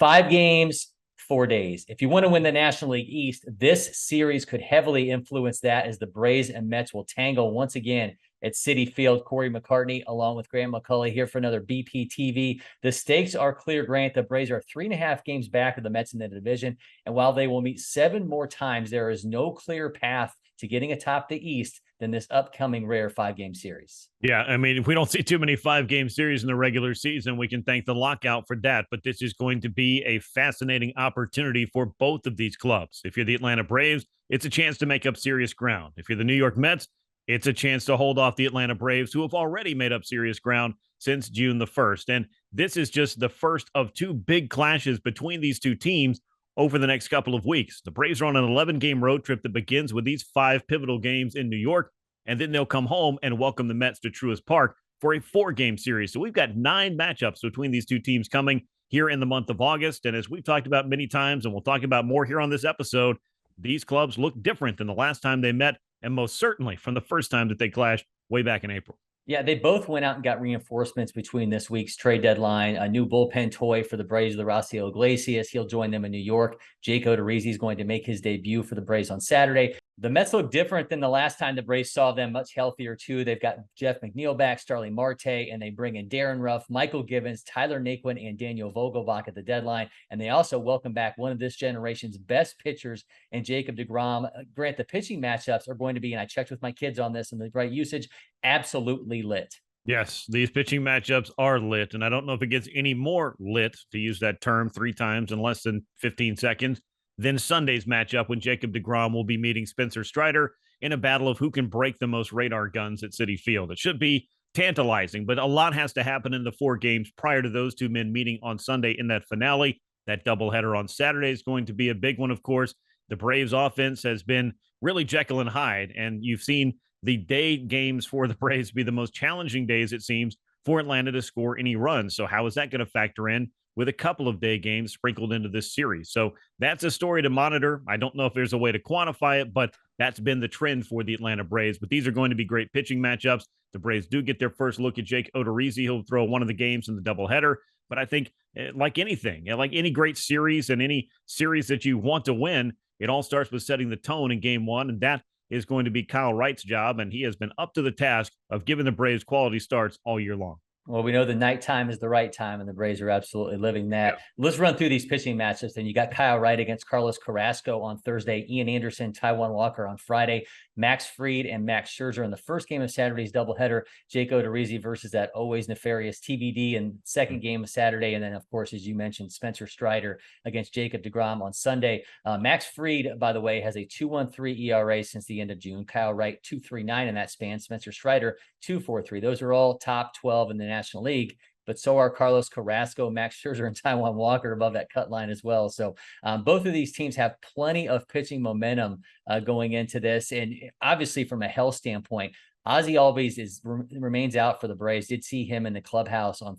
5 games, 4 days. If you want to win the National League East, this series could heavily influence that as the Braves and Mets will tangle once again at Citi Field. Cory McCartney, along with Grant McAuley, here for another BPTV. The stakes are clear, Grant. The Braves are 3.5 games back of the Mets in the division. And while they will meet 7 more times, there is no clear path to getting atop the East than this upcoming rare 5-game series. Yeah, I mean, if we don't see too many 5-game series in the regular season, we can thank the lockout for that. But this is going to be a fascinating opportunity for both of these clubs. If you're the Atlanta Braves, it's a chance to make up serious ground. If you're the New York Mets, it's a chance to hold off the Atlanta Braves, who have already made up serious ground since June the 1st. And this is just the first of 2 big clashes between these 2 teams over the next couple of weeks. The Braves are on an 11-game road trip that begins with these 5 pivotal games in New York, and then they'll come home and welcome the Mets to Truist Park for a 4-game series. So we've got 9 matchups between these 2 teams coming here in the month of August. And as we've talked about many times, and we'll talk about more here on this episode, these clubs look different than the last time they met, and most certainly from the first time that they clashed way back in April. Yeah, they both went out and got reinforcements between this week's trade deadline. A new bullpen toy for the Braves, the Raciel Iglesias. He'll join them in New York. Jake Odorizzi is going to make his debut for the Braves on Saturday. The Mets look different than the last time the Braves saw them, much healthier too. They've got Jeff McNeil back, Starling Marte, and they bring in Darren Ruff, Michael Givens, Tyler Naquin, and Daniel Vogelbach at the deadline. And they also welcome back one of this generation's best pitchers in Jacob deGrom. Grant, the pitching matchups are going to be, and I checked with my kids on this and the right usage, absolutely lit. Yes, these pitching matchups are lit, and I don't know if it gets any more lit, to use that term 3 times in less than 15 seconds, than Sunday's matchup when Jacob deGrom will be meeting Spencer Strider in a battle of who can break the most radar guns at Citi Field. It should be tantalizing, but a lot has to happen in the 4 games prior to those 2 men meeting on Sunday in that finale. That doubleheader on Saturday is going to be a big one, of course. The Braves offense has been really Jekyll and Hyde, and you've seen the day games for the Braves be the most challenging days, it seems, for Atlanta to score any runs. So how is that going to factor in with a couple of day games sprinkled into this series? So that's a story to monitor. I don't know if there's a way to quantify it, but that's been the trend for the Atlanta Braves. But these are going to be great pitching matchups. The Braves do get their first look at Jake Odorizzi. He'll throw one of the games in the doubleheader. But I think, like anything, like any great series and any series that you want to win, it all starts with setting the tone in game 1, and that is going to be Kyle Wright's job, and he has been up to the task of giving the Braves quality starts all year long. Well, we know the nighttime is the right time, and the Braves are absolutely living that. Yeah. Let's run through these pitching matchups. Then you got Kyle Wright against Carlos Carrasco on Thursday, Ian Anderson, Taijuan Walker on Friday, Max Fried and Max Scherzer in the first game of Saturday's doubleheader, Jake Odorizzi versus that always nefarious TBD in second game of Saturday. And then, of course, as you mentioned, Spencer Strider against Jacob deGrom on Sunday. Max Fried, by the way, has a 2.13 ERA since the end of June. Kyle Wright, 2.39 in that span. Spencer Strider, 2.43. Those are all top 12 in the National League, but so are Carlos Carrasco, Max Scherzer, and Taijuan Walker above that cut line as well. So both of these teams have plenty of pitching momentum going into this. And obviously from a health standpoint, Ozzie Albies remains out for the Braves. Did see him in the clubhouse on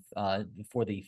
for the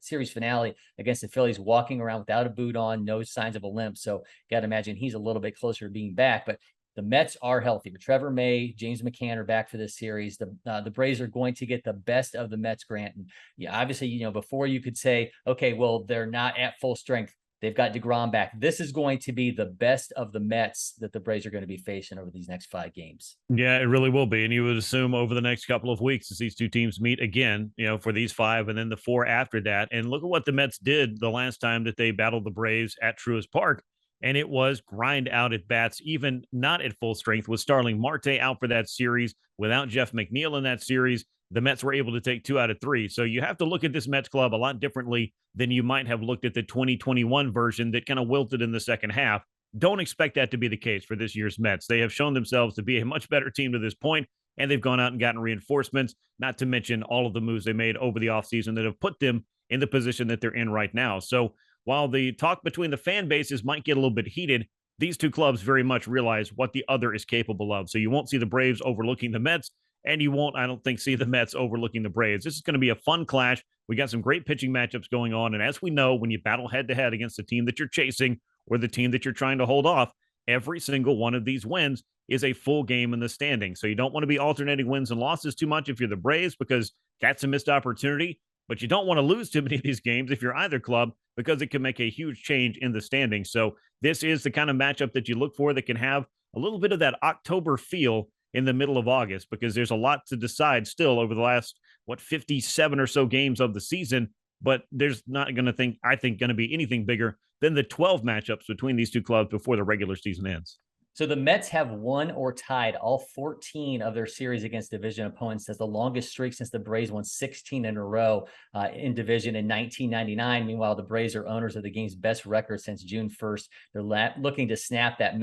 series finale against the Phillies, walking around without a boot on, no signs of a limp. So got to imagine he's a little bit closer to being back. But the Mets are healthy. Trevor May, James McCann are back for this series. The Braves are going to get the best of the Mets, Grant. And yeah, obviously, before you could say, okay, well, they're not at full strength. They've got deGrom back. This is going to be the best of the Mets that the Braves are going to be facing over these next 5 games. Yeah, it really will be. And you would assume over the next couple of weeks as these 2 teams meet again, for these 5 and then the 4 after that. And look at what the Mets did the last time that they battled the Braves at Truist Park. And it was grind out at bats, even not at full strength, with Starling Marte out for that series. Without Jeff McNeil in that series, the Mets were able to take 2 out of 3. So you have to look at this Mets club a lot differently than you might have looked at the 2021 version that kind of wilted in the second half. Don't expect that to be the case for this year's Mets. They have shown themselves to be a much better team to this point, and they've gone out and gotten reinforcements, not to mention all of the moves they made over the offseason that have put them in the position that they're in right now. So while the talk between the fan bases might get a little bit heated, these 2 clubs very much realize what the other is capable of. So you won't see the Braves overlooking the Mets, and you won't, I don't think, see the Mets overlooking the Braves. This is going to be a fun clash. We got some great pitching matchups going on. And as we know, when you battle head-to-head against the team that you're chasing or the team that you're trying to hold off, every single one of these wins is a full game in the standing. So you don't want to be alternating wins and losses too much if you're the Braves, because that's a missed opportunity. but you don't want to lose too many of these games if you're either club because it can make a huge change in the standings. So this is the kind of matchup that you look for that can have a little bit of that October feel in the middle of August, because there's a lot to decide still over the last, 57 or so games of the season. But there's not going to I think, going to be anything bigger than the 12 matchups between these two clubs before the regular season ends. So the Mets have won or tied all 14 of their series against division opponents. That's the longest streak since the Braves won 16 in a row in division in 1999. Meanwhile, the Braves are owners of the game's best record since June 1st. They're looking to snap that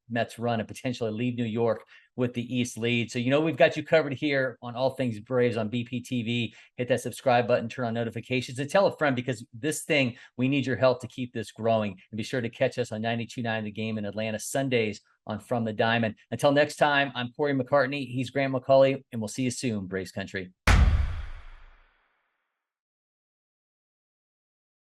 Mets run and potentially leave New York with the East lead. So, we've got you covered here on all things Braves on BPTV. Hit that subscribe button, turn on notifications, and tell a friend, because this thing, we need your help to keep this growing. And be sure to catch us on 92.9 The Game in Atlanta Sundays on From the Diamond. Until next time, I'm Cory McCartney. He's Grant McAuley, and we'll see you soon, Braves Country.